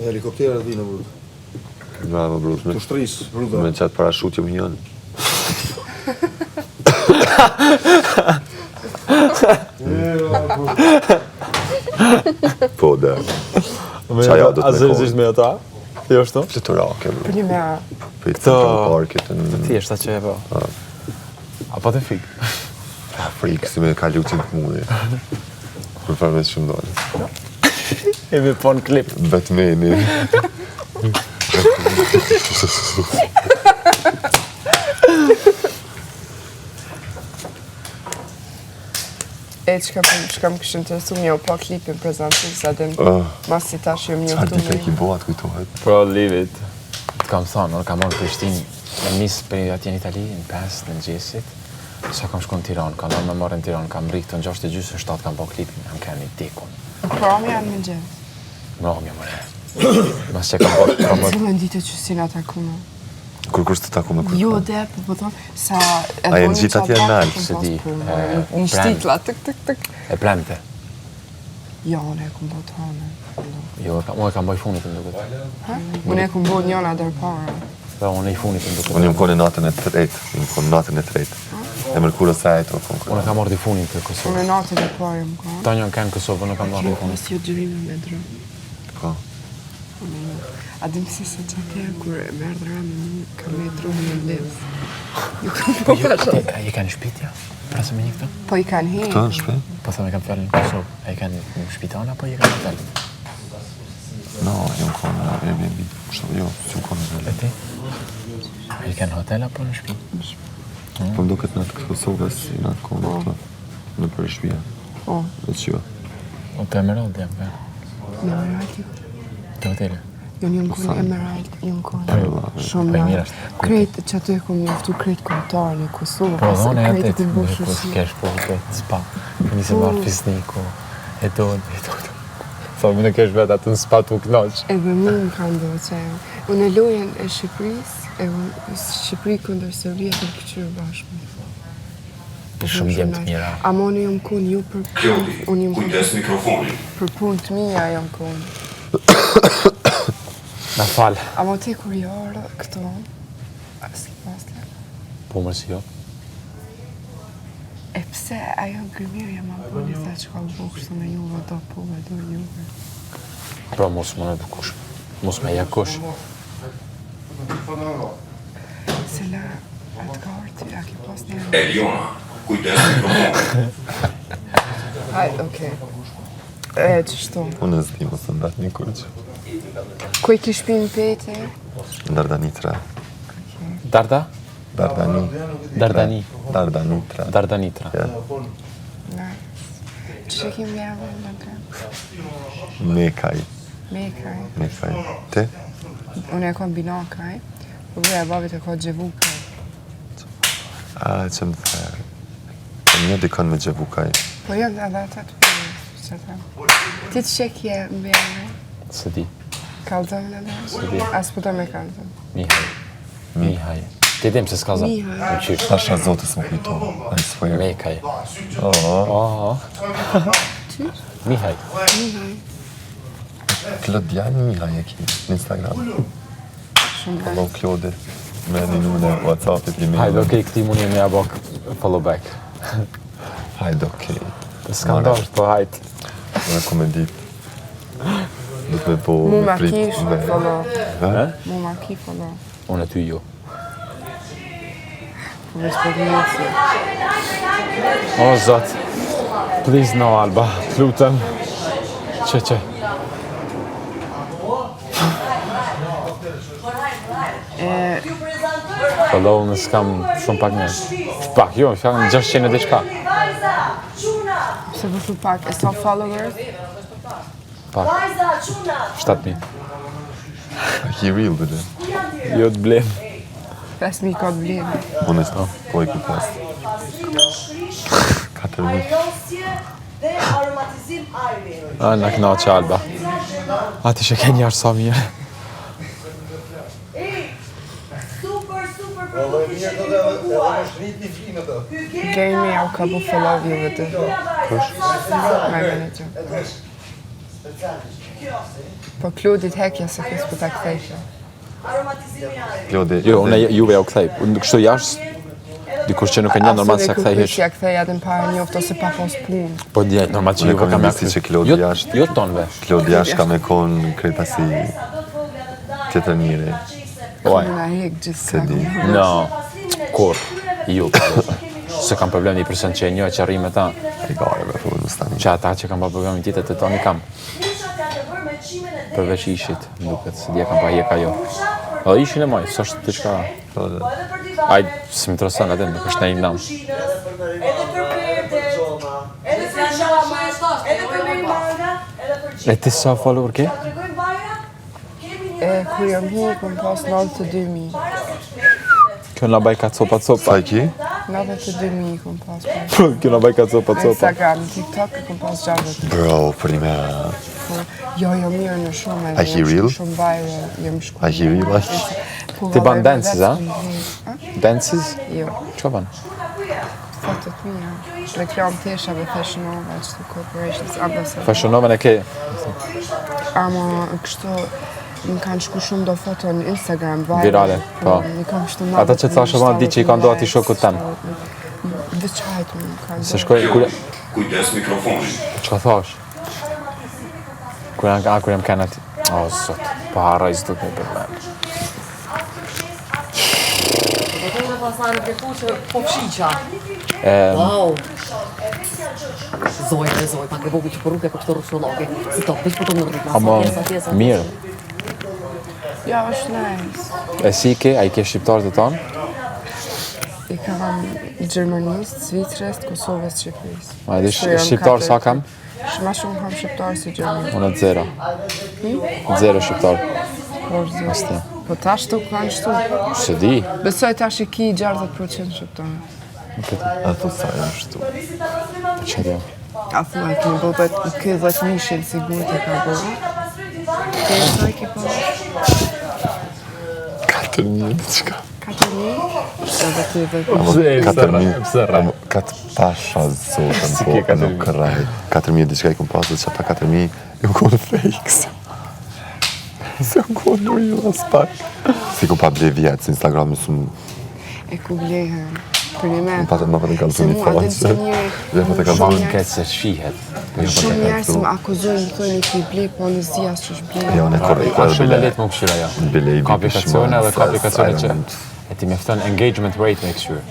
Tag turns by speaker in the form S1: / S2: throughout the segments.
S1: Helikopterët vinë brut.
S2: Bravo, brut.
S1: Të shtrisë, bruta.
S2: Me qatë parashutje më njënë. Po, da. Qaja do të me
S3: Azërisht me ata? Jo shto?
S2: Fliturake, brut.
S4: Për një me
S2: Për i të parkit.
S3: Thjeshta që e po. Apo të fik?
S2: Frikë, si me kalu që në mundi. Për përmes shumë dole.
S3: E me po në klip.
S2: Batmani.
S4: çka më kishë interesu një o pa klipin prezentu, sa dem mas si tash jam një
S2: Qarë dite ki boat kujtohet?
S3: Pro, livit. Të kam thonë, orë kam orë Prishtinë, e nisë për atje në Itali, në 5 në gjesit. Sa kam shku në Tiranë, kam dorë me marrë në Tiranë, kam rikë të në 6:30 kam po klipin, jam kërë një tekun.
S4: Promi janë më gjenë.
S3: Mrami, mëre. Mas që kam po...
S4: Zëllën ditë që si nga taku me.
S2: Kur kush të taku me kërë?
S4: Jo, dhe, po thonë, sa...
S2: A e në gjithë atje në nalë?
S3: Se di,
S4: Unë stikla, tëk.
S3: e plemte.
S4: Jo, unë e këmë bot hane.
S3: Jo, unë e kam boj funit të duket.
S4: Unë e këmë bot njona dërpare.
S3: Pra, unë e i funit të duket.
S2: Unë jam kone natën e 3, natën e 3. E mërkurë sajt o konë.
S3: Unë e kam orë di funit të Kosovë.
S4: Unë e natë dhe pare më ka.
S3: Ta njën kanë Kosovë, unë e kam orë di funit.
S4: Mësë jo gjërime me drë.
S2: Ka.
S4: A dim se se që atje, kur e me ardhëra me një, ka me drumë në levë. Ju kam po pasha.
S3: A i kanë shpitja? Pra se me një këta?
S4: Po i kanë hinë.
S2: Këta në shpe?
S3: Po thëmë e kam fjallin në Kosovë. A i kanë në shpitana, po i kanë hotel?
S2: No, jam kone në Airbnb. Jo, që jam kone në
S3: E ti? A i kanë hotel apo në shpi?
S2: Po më do këtë në të Kosovës, i në të kone këta. Në për shpia.
S4: Po.
S2: Dhe të shiva.
S3: O të Emerald jam ka?
S4: Në Emerald ju.
S3: Të hotele?
S4: Jo një kone Emerald, një kone. Shumë
S3: Po i mirë
S4: mirë.
S3: është.
S4: Kretë që aty e kom njoftu kretë kontarë në Kosovë.
S3: Po dhone e
S4: kretë
S3: atë,
S4: të
S3: ku
S4: mboshë
S3: s'kesh po këtë spa. Nisë marë fisniku, e do. Tho, më në kesh vetë atë në spa të u knoq.
S4: Edhe mu më ka ndohë që ajo. Unë e lojen e Shqipërisë, e Shqipëri këndër Serbia të këqyrë bashkë.
S3: Shumë djemë të mira.
S4: Ama unë jam konë ju për punë. Unë jam
S5: Kujdes mikrofonin.
S4: për punë të mija jam konë.
S3: Na falë.
S4: Ama ti kur jarë këto, s'ki pasle.
S3: Po mërë si jo.
S4: E pse ajo gërmirë jam aboni sa që ka u bukshtë me juve do po me do juve.
S3: Pra mos më në dukush. Mos me jakush.
S4: Se la atë ka orë ty, a ki pas një...
S5: Eliona, kujdes mikrofonin.
S4: Hajde, okej. E, qështu.
S2: Unë e zdi, mos të ndatë një kurqë.
S4: Ku i ki shpinë pejti?
S2: Dardanitra.
S3: Darda?
S2: Dardani.
S3: Dardani.
S2: Dardanitra.
S3: Dardanitra.
S2: Ja.
S4: Nice. Që kim javë në ka?
S2: Mekaj.
S4: Mekaj.
S2: Mekaj. Te?
S4: Unë e kom binakaj, po bëja babit e ka gjevukaj.
S2: A, që më the... Një dikon me gjevukaj.
S4: Po jo në edhe atë të përë, që ta. Ti të shekje më bjerë,
S3: Se di.
S4: kalzëm në dhe?
S3: di.
S4: As po do me kalzëm.
S3: Mihaj. Mihaj. Ti dim se s'ka zë.
S4: Mihaj.
S3: Në qysh.
S2: Tasha zotës më kujtohë. I swear.
S3: Mekaj.
S2: Oh,
S3: Mihaj.
S4: Mihaj.
S2: Klodjan Mihaj e ki në Instagram.
S4: Shumë
S2: Follow Klodi. Me një numër e WhatsApp-it i me.
S3: Hajde, okej, këti mund me ja bok follow back.
S2: Hajde, okej.
S3: S'ka ndosh, po hajde.
S2: Në komedit. Du të me po
S4: Mu
S2: me
S4: ma
S2: prit.
S4: ki shumë follow.
S2: Ha?
S4: Mu ma ki follow.
S3: Unë e ty jo.
S4: Po veç për një si.
S3: O, zot. Please no, Alba. Lutem. Që. Follow në s'kam shumë pak një. Pak, jo, fjallë në 600 e diqka.
S4: Se vështu pak, e sa followers?
S3: Pak. 7.000.
S2: A ki real dhe dhe?
S3: Jo të blem.
S4: 5.000 ka të vlerë.
S2: Unë e s'to, po i ku pas. 4.000.
S3: A, në knaqë Alba. A, ti që ke njarë sa mirë.
S4: Gejmi au ka bu follow juve të.
S2: Kush?
S4: My manager. Po Klodit hekja se kës për ta kthejshë.
S2: Klodi.
S3: Jo, unë juve ja u kthej. Kështu jashtë, dikush që nuk e një normal se kthej hiç.
S4: Ja kthej atë në parë njoftë ose pa pas punë.
S3: Po dje, normal që
S2: Unë
S3: juve kam
S2: ekonomisti që Klodi jashtë.
S3: Jo tonve.
S2: Klodi jashtë ka me konë kreta si tjetër njëri.
S3: Oj.
S4: Na hek gjithë
S2: Se di.
S3: No. Kur? Ju. Se kam problem 1% që e një që arrim me ta.
S2: I gare me rrugë në stani.
S3: Që ata që kam pa problemin tjetër të toni kam. Përveç ishit, më duket, se dje kam pa hjek ajo. Edhe ishin e maj, s'është diçka. Aj, si më trosan atë, nuk është një nam. E ti sa follower ke?
S4: Kur jam hi, kom pas 92.000.
S3: Kjo na baj ka copa.
S2: Sa i ki?
S4: 92.000 kom pas për.
S3: Kjo na baj ka copa.
S4: Instagram, TikTok, kom pas 60.
S2: Bro, për një me...
S4: Jo, mirë në shumë.
S2: A hi real?
S4: Shumë viral, jam shku.
S2: A hi real?
S3: Ti ban dances, a? Dances?
S4: Jo,
S3: Ço ban?
S4: fotot mija. Reklam teshave, Fashion Nova, qëtu corporations, ambassador.
S3: Fashion Nova e ke?
S4: Ama kështu, më kanë shku shumë do foto në Instagram,
S3: Virale, po.
S4: Më kam shtu
S3: Ata që thashë ma di që i kanë do ati shokut tem.
S4: Veçajt më kanë do.
S3: Se shkoj, kur...
S5: Kujdes mikrofonin.
S3: Çka thash? Kur jam kanë ati... O, sot, po harroj s'du të problem.
S6: Po fshiqa. Wow. Zoj, pa ke vogël që po rrugë po këto rrugëllogë. Si to, veç po të në rrugë.
S3: Ama, mirë.
S4: Ja, është nice.
S3: E si ke, a i ke shqiptarët e tonë?
S4: I kam Gjermanisë, Zvicrës, Kosovës, Shqipërisë.
S3: Ma e di shqiptarë sa kam?
S4: Ma shumë kam shqiptarë si Gjermanisë.
S3: Unë 0. 0 shqiptarë.
S4: Por po tash të kanë shtu.
S3: Se di.
S4: Besoj tash i ki 60% shqiptarë.
S2: A thu sa e më shtu.
S3: Që di.
S4: A thua e kemi bëbet i ky 10.000 shilë sigur të ka bëbet. Ke e sa i ke po?
S2: 4.000 diçka.
S4: 4.000? Edhe ty 10.000.
S2: 4.000. Katë pasha zotën, po nuk rraj. 4.000 diçka i kom pasë, që ata 4.000 i më konë fakes. Se më konë real as pak. Si ku pa ble vjetë, se Instagram nësë më...
S4: E ku blehen. Për një me...
S2: Më patë të kalëzu një faqë. Dhe më të kalëzu
S3: Manë këtë se shfihet.
S4: Shumë njerë se më akuzojnë më thojnë i ki ble, po në zjas që është ble.
S2: Jo, në korrekt.
S3: A shumë letë më këshira ja.
S2: Bile i
S3: Ka aplikacione dhe ka aplikacione që...
S2: që...
S3: E ti me fëton engagement rate me këshyre.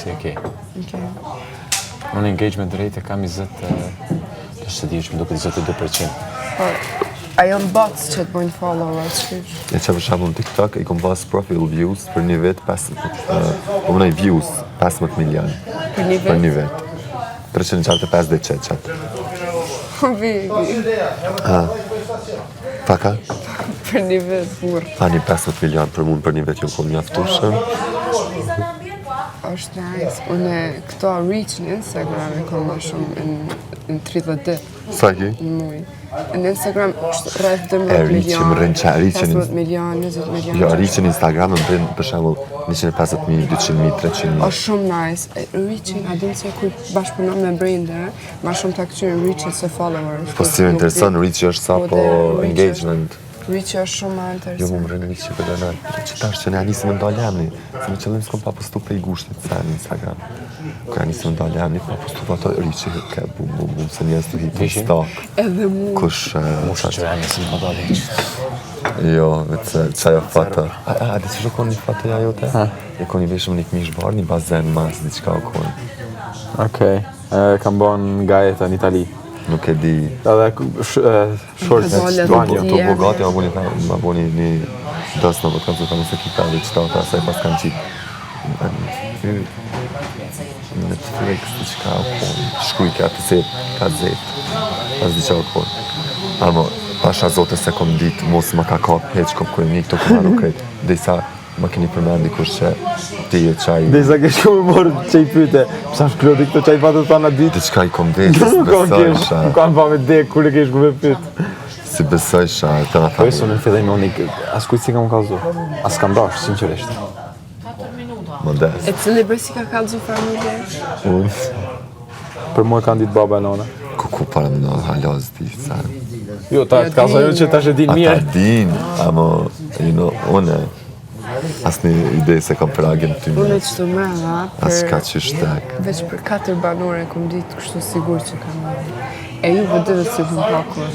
S3: Si e ke. Unë engagement rate e kam 20... Të se di është më duke 22%.
S4: A janë bots që të bojnë followers, shqish?
S2: E që për shambull në TikTok, i kom pas profile views për një vet, po mënaj views 15 milion.
S4: Për një
S2: Për
S4: vet?
S2: një vet. 345 qeqat.
S4: Vi.
S2: Paka?
S4: Për një vet, burë.
S2: Tani 15 milion për mund për një vet ju kom mjaftueshëm.
S4: Është nice. Unë këto reach në Instagram e kom ma shumë në 30 ditë.
S2: Sa ki?
S4: Në muj. Në Instagram është rreth 12
S2: E, reach-im,
S4: milion,
S2: reach-im.
S4: 15 milion, 20 milion.
S2: Jo, reach në Instagram më bën për shembull 150.000, 200.000, 300.000.
S4: është shumë nice. Reaching, a dim se kur bashkëpunon me brende, ma shumë ta këqyrin reaching se followers.
S2: Po si më intereson reach është sa po engagement.
S4: Reach është shumë ma
S2: Jo,
S4: interesant.
S2: më më rënë reach që për dënër. Që tash që ne anisë më ndalë jamni. Se në qëllim s'kom pa postu prej gushtit sa në Instagram. Kër anisë më ndalë jamni, pa postu pa to reach që ke bum, se njës të hitë në stock.
S4: Edhe mu.
S2: Kush...
S3: Mushë që rani si më dali.
S2: Jo, vetë që ajo foto. A, dhe që shukon një foto ja jote? E kon i veshëm një këmish barë, një bazen mas, diçka o kon.
S3: Okej. Kam bon gajet në Itali.
S2: Nuk e di.
S3: Edhe shorts
S4: Dole
S3: banjo.
S4: dhe
S2: To bogati, ma boni një dos në vëtë kam të të nëse kita dhe qëta ata, asaj pas kanë qitë. Netflix, diçka o kon. Shkuj ka të set, ka zet. As diçka o kon. Amo, pasha zote se kom ditë, mos ma ka kap heq, kom kërë një, këto këma nuk krejt. Dhe sa ma keni përmendi kur që ti e qaj...
S3: Dhe sa kesh kom e morë qaj pyte, pësa shklodi këto qaj patë të anë ditë.
S2: Diçka i kom vetës, besojsha.
S3: Nuk kam pa me dek, kur e kesh kom e pyte.
S2: Si besojsha, të nga
S3: Po
S2: thani.
S3: unë në fillim unë as kujt si kam kallzu. As kam dash, sinqerisht.
S2: Modest.
S4: E cili bërë si ka kallzu familje?
S2: Unë,
S3: Për mua kanë ditë baba e nona.
S2: ku ku para më halos di sa.
S3: Jo, ta ka thënë që tash e din
S2: Ata
S3: mirë.
S2: din, ama, une, asni ide se kam për agent ty
S4: Unë
S2: me.
S4: që të mrena,
S2: As ka që shtek.
S4: veç për 4 banore kom ditë kështu sigur që kam marrë. E ju vë dhe si të më pakur.